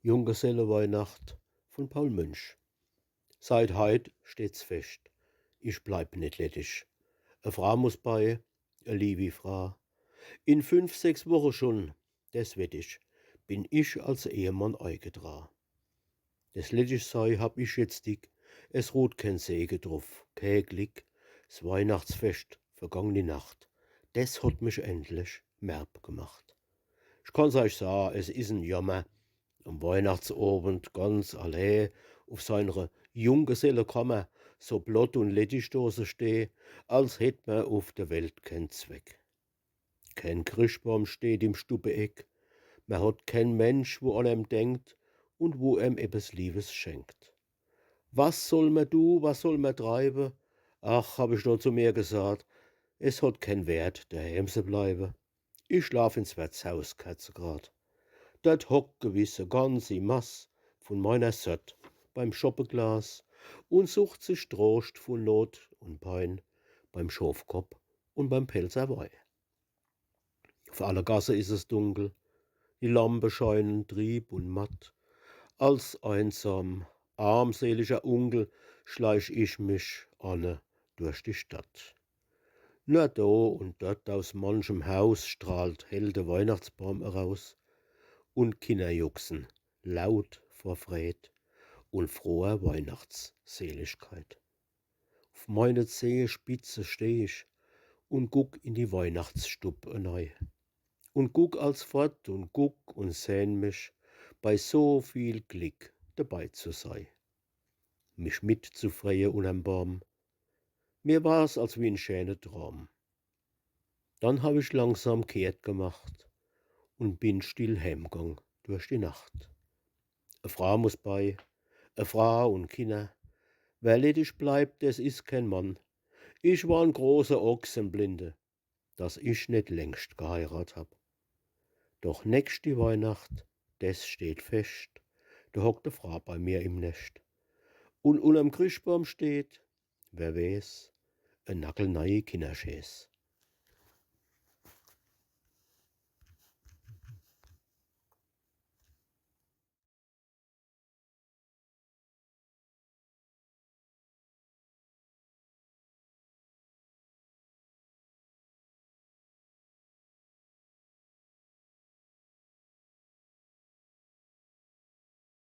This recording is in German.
Junggeselleweihnacht von Paul Münch. Seit heit steht's fest. Ich bleib nicht lettisch. E Frau muss bei, e liebi Frau. In 5, 6 Woche schon, des wett ich, bin ich als Ehemann eingedra. Des lettisch sei hab ich jetzt dick, es ruht kein Segen drauf, kei Glück. S Weihnachtsfest, vergangene Nacht, des hat mich endlich merb gemacht. Ich kann's euch sa, es is 'n Jammer, am Weihnachtsabend ganz allein auf seiner Junggesellenkammer so blott und lettisch da so steh, als hätt man auf der Welt keinen Zweck. Kein Christbaum steht im Stubbeeck, man hat kein Mensch, wo an em denkt und wo em ebbes Liebes schenkt. Was soll man du, was soll man treibe? Ach, hab ich nur zu mir gesagt, es hat kein Wert, daheim zu bleibe. Ich schlaf ins Wirtshaus, Katzegrad. Dat hockt gewiss e ganze Mass von meiner Sött beim Schoppeglas und sucht sich Trost von Not und Pein beim Schafkopp und beim Pelzerwei. Auf aller Gasse is es dunkel, die Lampe scheinen trieb und matt. Als einsam, armseliger Onkel schleich ich mich anne durch die Stadt. Nur da und dort aus manchem Haus strahlt hell der Weihnachtsbaum heraus und Kinder juchsen laut vor Fred und froher Weihnachtsseligkeit. Auf meine Zehenspitze steh ich und guck in die Weihnachtsstub enei. Und guck als fort und guck und sehn mich bei so viel Glück dabei zu sei. Mich mitzufreien unterm Baum, mir war's als wie 'n schöner Traum. Dann hab ich langsam kehrt gemacht und bin still heimgang durch die Nacht. E Frau muss bei, e Frau und Kinder. Wer lettisch bleibt, des is kein Mann. Ich war 'n großer Ochsenblinde, dass ich nicht längst geheirat hab. Doch nächste Weihnacht, des steht fest, da hockt e Frau bei mir im Nest. Und unterm Christbaum steht, wer weiß, e nagelneie Kinderschäß.